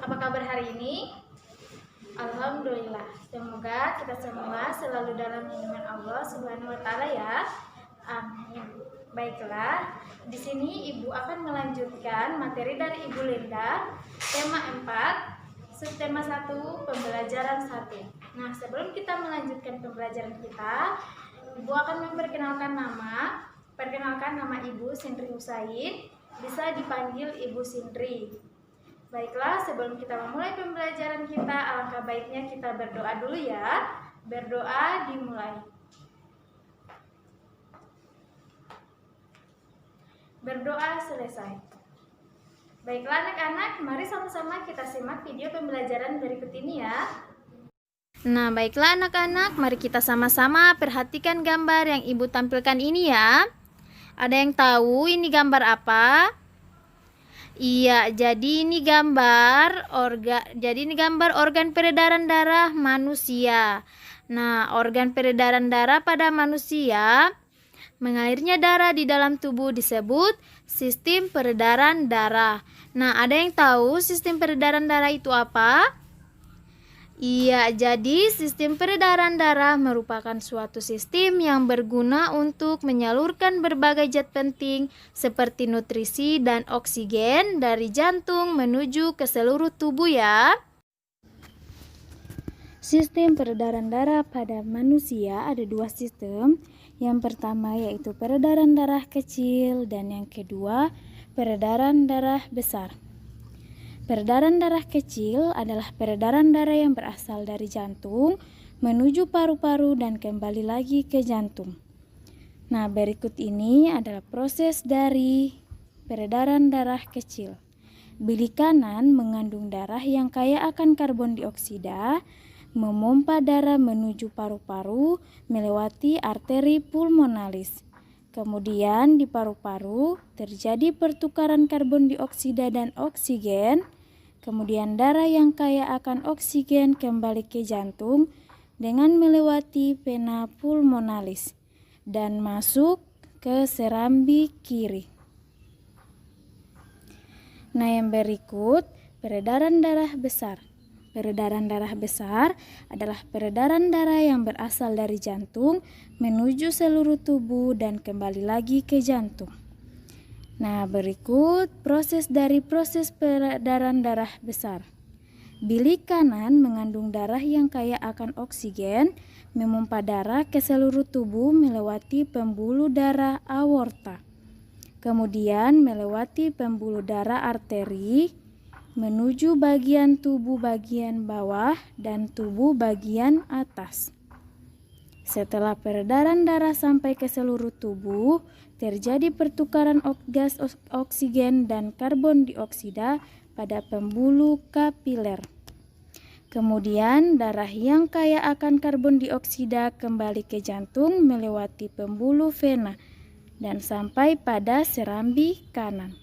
Apa kabar hari ini? Alhamdulillah. Semoga kita semua selalu dalam lindungan Allah Subhanahu wa taala ya. Amin. Baiklah, di sini Ibu akan melanjutkan materi dari Ibu Linda, tema 4, subtema 1, pembelajaran 1. Nah, sebelum kita melanjutkan pembelajaran kita, Ibu akan memperkenalkan nama. Perkenalkan, nama Ibu Sindri Husain, bisa dipanggil Ibu Sindri. Baiklah, sebelum kita memulai pembelajaran kita, alangkah baiknya kita berdoa dulu ya. Berdoa dimulai. Berdoa selesai. Baiklah anak-anak, mari sama-sama kita simak video pembelajaran berikut ini ya. Nah, baiklah anak-anak, mari kita sama-sama perhatikan gambar yang Ibu tampilkan ini ya. Ada yang tahu ini gambar apa? Iya, jadi ini gambar organ peredaran darah manusia. Nah, organ peredaran darah pada manusia, mengalirnya darah di dalam tubuh disebut sistem peredaran darah. Nah, ada yang tahu sistem peredaran darah itu apa? Iya, jadi sistem peredaran darah merupakan suatu sistem yang berguna untuk menyalurkan berbagai zat penting seperti nutrisi dan oksigen dari jantung menuju ke seluruh tubuh ya. Sistem peredaran darah pada manusia ada dua sistem. Yang pertama yaitu peredaran darah kecil dan yang kedua peredaran darah besar. Peredaran darah kecil adalah peredaran darah yang berasal dari jantung menuju paru-paru dan kembali lagi ke jantung. Nah, berikut ini adalah proses dari peredaran darah kecil. Bilik kanan mengandung darah yang kaya akan karbon dioksida, memompa darah menuju paru-paru melewati arteri pulmonalis. Kemudian di paru-paru terjadi pertukaran karbon dioksida dan oksigen. Kemudian darah yang kaya akan oksigen kembali ke jantung dengan melewati vena pulmonalis dan masuk ke serambi kiri. Nah, yang berikut peredaran darah besar. Peredaran darah besar adalah peredaran darah yang berasal dari jantung menuju seluruh tubuh dan kembali lagi ke jantung. Nah, berikut proses peredaran darah besar. Bilik kanan mengandung darah yang kaya akan oksigen, memompa darah ke seluruh tubuh melewati pembuluh darah aorta. Kemudian melewati pembuluh darah arteri menuju bagian tubuh bagian bawah dan tubuh bagian atas. Setelah peredaran darah sampai ke seluruh tubuh, terjadi pertukaran gas oksigen dan karbon dioksida pada pembuluh kapiler. Kemudian darah yang kaya akan karbon dioksida kembali ke jantung melewati pembuluh vena dan sampai pada serambi kanan.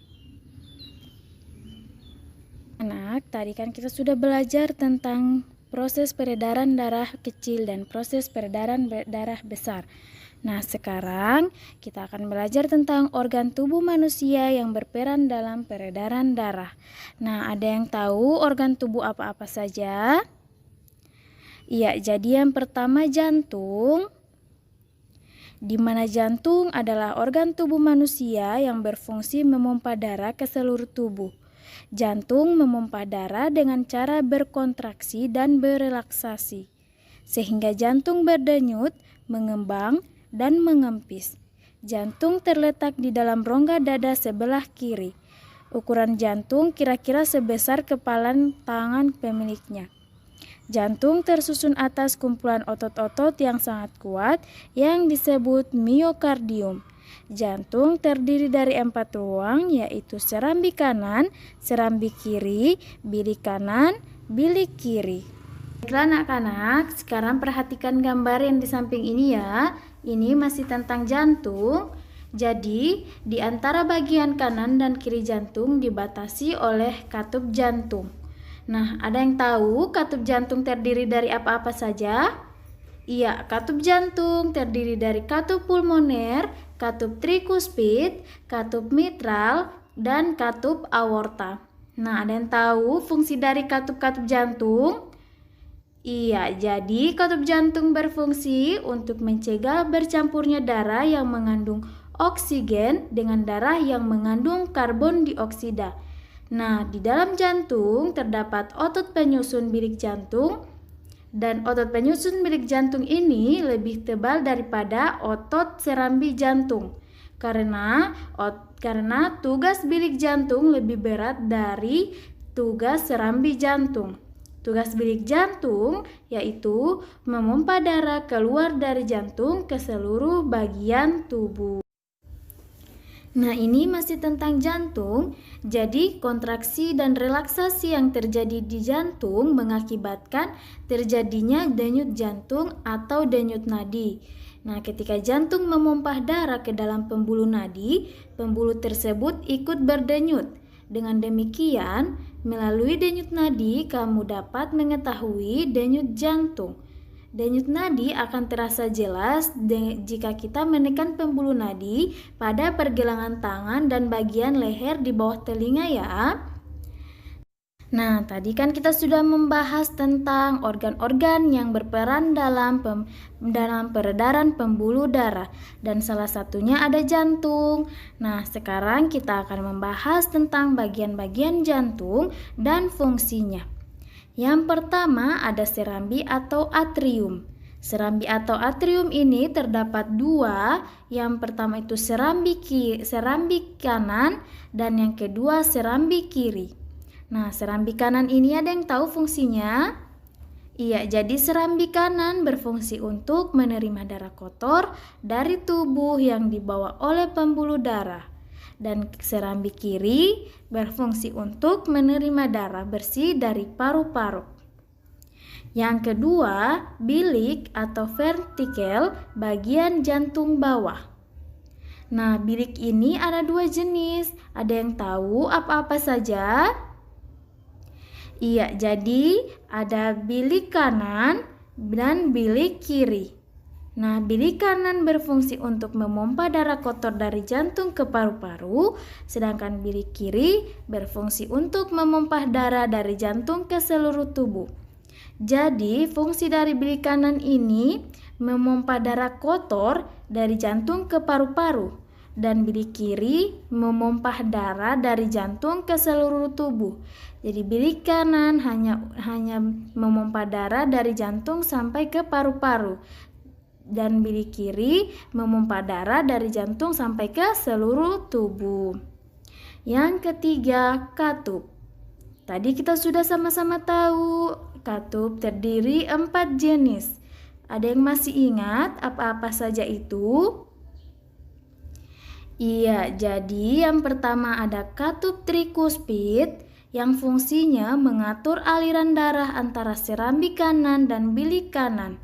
Anak, tadi kan kita sudah belajar tentang proses peredaran darah kecil dan proses peredaran darah besar. Nah, sekarang kita akan belajar tentang organ tubuh manusia yang berperan dalam peredaran darah. Nah, ada yang tahu organ tubuh apa-apa saja? Iya, jadi yang pertama jantung. Di mana jantung adalah organ tubuh manusia yang berfungsi memompa darah ke seluruh tubuh. Jantung memompa darah dengan cara berkontraksi dan berelaksasi, sehingga jantung berdenyut, mengembang, dan mengempis. Jantung terletak di dalam rongga dada sebelah kiri. Ukuran jantung kira-kira sebesar kepalan tangan pemiliknya. Jantung tersusun atas kumpulan otot-otot yang sangat kuat yang disebut miokardium. Jantung terdiri dari 4 ruang, yaitu serambi kanan, serambi kiri, bilik kanan, bilik kiri. Baiklah anak-anak, sekarang perhatikan gambar yang di samping ini ya. Ini masih tentang jantung. Jadi, di antara bagian kanan dan kiri jantung dibatasi oleh katup jantung. Nah, ada yang tahu katup jantung terdiri dari apa-apa saja? Iya, katup jantung terdiri dari katup pulmoner, katup trikuspid, katup mitral, dan katup aorta. Nah, ada yang tahu fungsi dari katup-katup jantung? Iya, jadi katup jantung berfungsi untuk mencegah bercampurnya darah yang mengandung oksigen dengan darah yang mengandung karbon dioksida. Nah, di dalam jantung terdapat otot penyusun bilik jantung, dan otot penyusun bilik jantung ini lebih tebal daripada otot serambi jantung. Karena tugas bilik jantung lebih berat dari tugas serambi jantung. Tugas bilik jantung yaitu memompa darah keluar dari jantung ke seluruh bagian tubuh. Nah, ini masih tentang jantung. Jadi, kontraksi dan relaksasi yang terjadi di jantung mengakibatkan terjadinya denyut jantung atau denyut nadi. Nah, ketika jantung memompah darah ke dalam pembuluh nadi, pembuluh tersebut ikut berdenyut. Dengan demikian, melalui denyut nadi kamu dapat mengetahui denyut jantung. Denyut nadi akan terasa jelas jika kita menekan pembuluh nadi pada pergelangan tangan dan bagian leher di bawah telinga ya. Nah, tadi kan kita sudah membahas tentang organ-organ yang berperan dalam peredaran pembuluh darah, dan salah satunya ada jantung. Nah, sekarang kita akan membahas tentang bagian-bagian jantung dan fungsinya. Yang pertama ada serambi atau atrium. Serambi atau atrium ini terdapat dua. Yang pertama itu serambi kanan dan yang kedua serambi kiri. Nah, serambi kanan ini ada yang tahu fungsinya? Iya, jadi serambi kanan berfungsi untuk menerima darah kotor dari tubuh yang dibawa oleh pembuluh darah. Dan serambi kiri berfungsi untuk menerima darah bersih dari paru-paru. Yang kedua, bilik atau ventrikel bagian jantung bawah. Nah, bilik ini ada dua jenis. Ada yang tahu apa-apa saja? Iya, jadi ada bilik kanan dan bilik kiri. Nah, bilik kanan berfungsi untuk memompa darah kotor dari jantung ke paru-paru, sedangkan bilik kiri berfungsi untuk memompa darah dari jantung ke seluruh tubuh. Jadi, fungsi dari bilik kanan ini memompa darah kotor dari jantung ke paru-paru, dan bilik kiri memompa darah dari jantung ke seluruh tubuh. Jadi bilik kanan hanya memompa darah dari jantung sampai ke paru-paru, dan bilik kiri memompa darah dari jantung sampai ke seluruh tubuh. Yang ketiga, katup. Tadi kita sudah sama-sama tahu, katup terdiri 4 jenis. Ada yang masih ingat apa-apa saja itu? Iya, jadi yang pertama ada katup trikuspid yang fungsinya mengatur aliran darah antara serambi kanan dan bilik kanan.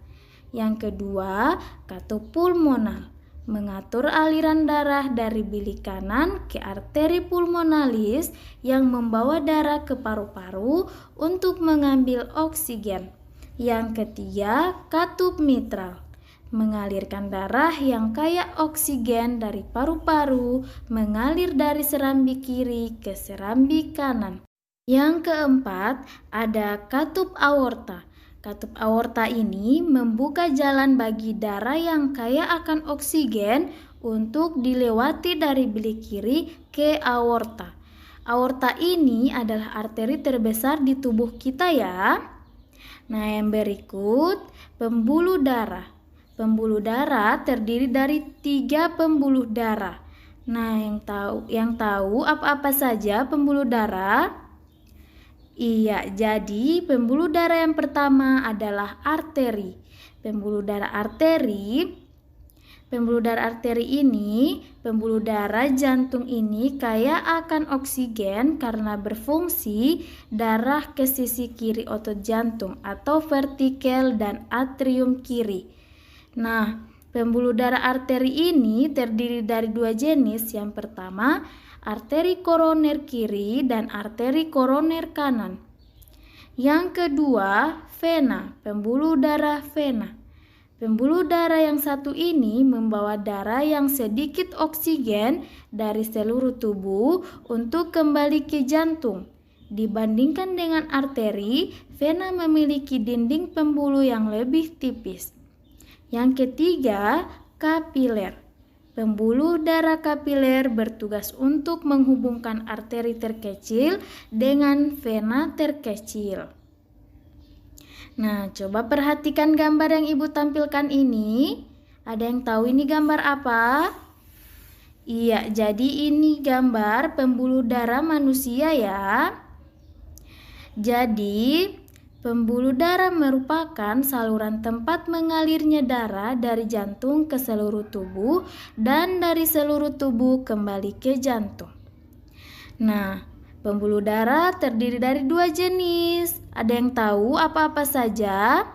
Yang kedua, katup pulmonal mengatur aliran darah dari bilik kanan ke arteri pulmonalis yang membawa darah ke paru-paru untuk mengambil oksigen. Yang ketiga, katup mitral mengalirkan darah yang kaya oksigen dari paru-paru mengalir dari serambi kiri ke serambi kanan. Yang keempat, ada katup aorta. Katup aorta ini membuka jalan bagi darah yang kaya akan oksigen untuk dilewati dari bilik kiri ke aorta. Aorta ini adalah arteri terbesar di tubuh kita ya. Nah, yang berikut, pembuluh darah. Pembuluh darah terdiri dari 3 pembuluh darah. Nah, yang tahu apa-apa saja pembuluh darah? Iya, jadi pembuluh darah yang pertama adalah arteri. Pembuluh darah arteri ini, pembuluh darah jantung ini kaya akan oksigen karena berfungsi darah ke sisi kiri otot jantung atau vertikel dan atrium kiri. Nah, pembuluh darah arteri ini terdiri dari 2 jenis. Yang pertama, arteri koroner kiri dan arteri koroner kanan. Yang kedua, vena, pembuluh darah vena. Pembuluh darah yang satu ini membawa darah yang sedikit oksigen dari seluruh tubuh untuk kembali ke jantung. Dibandingkan dengan arteri, vena memiliki dinding pembuluh yang lebih tipis. Yang ketiga, kapiler. Pembuluh darah kapiler bertugas untuk menghubungkan arteri terkecil dengan vena terkecil. Nah, coba perhatikan gambar yang Ibu tampilkan ini. Ada yang tahu ini gambar apa? Iya, jadi ini gambar pembuluh darah manusia ya. Jadi, pembuluh darah merupakan saluran tempat mengalirnya darah dari jantung ke seluruh tubuh dan dari seluruh tubuh kembali ke jantung. Nah, pembuluh darah terdiri dari dua jenis. Ada yang tahu apa-apa saja?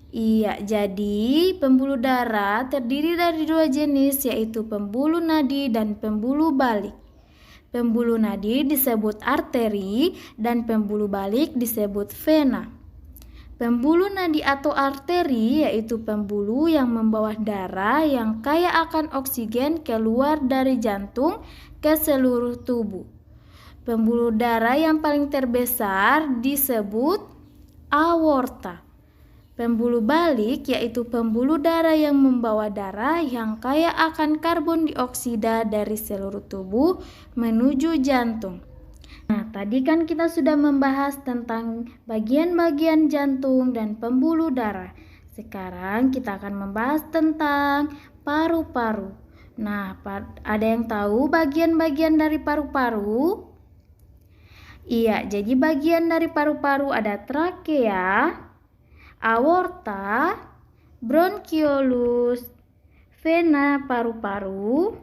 Iya, jadi pembuluh darah terdiri dari dua jenis, yaitu pembuluh nadi dan pembuluh balik. Pembuluh nadi disebut arteri dan pembuluh balik disebut vena. Pembuluh nadi atau arteri yaitu pembuluh yang membawa darah yang kaya akan oksigen keluar dari jantung ke seluruh tubuh. Pembuluh darah yang paling terbesar disebut aorta. Pembuluh balik yaitu pembuluh darah yang membawa darah yang kaya akan karbon dioksida dari seluruh tubuh menuju jantung. Nah, tadi kan kita sudah membahas tentang bagian-bagian jantung dan pembuluh darah. Sekarang kita akan membahas tentang paru-paru. Nah, ada yang tahu bagian-bagian dari paru-paru? Iya, jadi bagian dari paru-paru ada trakea, aorta, bronkiolus, vena paru-paru,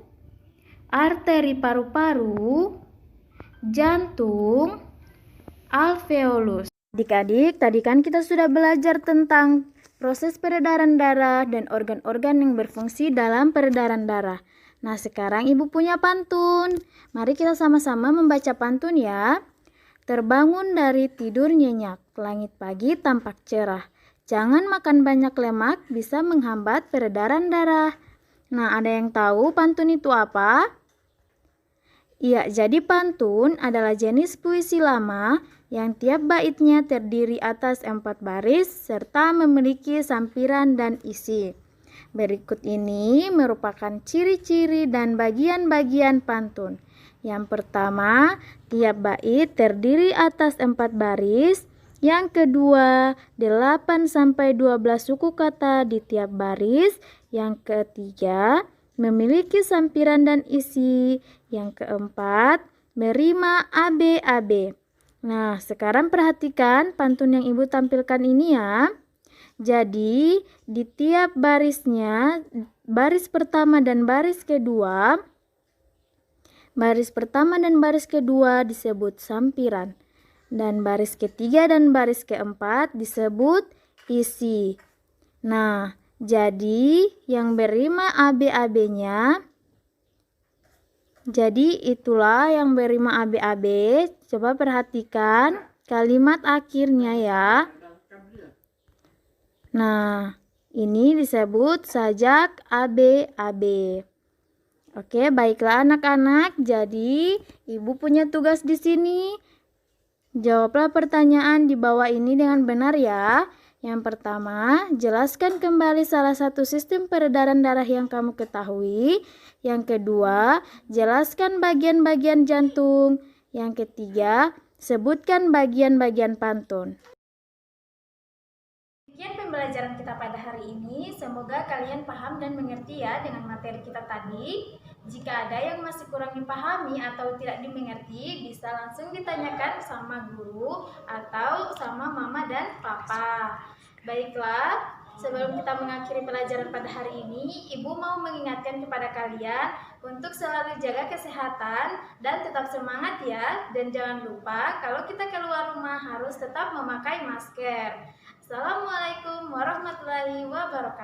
arteri paru-paru, jantung, alveolus. Adik-adik, tadi kan kita sudah belajar tentang proses peredaran darah dan organ-organ yang berfungsi dalam peredaran darah. Nah, sekarang Ibu punya pantun. Mari kita sama-sama membaca pantun ya. Terbangun dari tidur nyenyak, langit pagi tampak cerah. Jangan makan banyak lemak, bisa menghambat peredaran darah. Nah, ada yang tahu pantun itu apa? Iya, jadi pantun adalah jenis puisi lama yang tiap baitnya terdiri atas 4 baris serta memiliki sampiran dan isi. Berikut ini merupakan ciri-ciri dan bagian-bagian pantun. Yang pertama, tiap bait terdiri atas 4 baris. Yang kedua, 8-12 suku kata di tiap baris. Yang ketiga, memiliki sampiran dan isi. Yang keempat, berima AB-AB. Nah, sekarang perhatikan pantun yang Ibu tampilkan ini ya. Jadi, di tiap barisnya, baris pertama dan baris kedua disebut sampiran. Dan baris ketiga dan baris keempat disebut isi. Nah, jadi yang berima AB-AB-nya, jadi itulah yang berima AB-AB. Coba perhatikan kalimat akhirnya ya. Nah, ini disebut sajak AB-AB. Oke, baiklah anak-anak. Jadi, Ibu punya tugas di sini. Jawablah pertanyaan di bawah ini dengan benar ya. Yang pertama, jelaskan kembali salah satu sistem peredaran darah yang kamu ketahui. Yang kedua, jelaskan bagian-bagian jantung. Yang ketiga, sebutkan bagian-bagian pantun. Sekian pembelajaran kita pada hari ini. Semoga kalian paham dan mengerti ya dengan materi kita tadi. Jika ada yang masih kurang dipahami atau tidak dimengerti, bisa langsung ditanyakan sama guru atau sama mama dan papa. Baiklah, sebelum kita mengakhiri pelajaran pada hari ini, Ibu mau mengingatkan kepada kalian untuk selalu jaga kesehatan dan tetap semangat ya. Dan jangan lupa kalau kita keluar rumah harus tetap memakai masker. Assalamualaikum warahmatullahi wabarakatuh.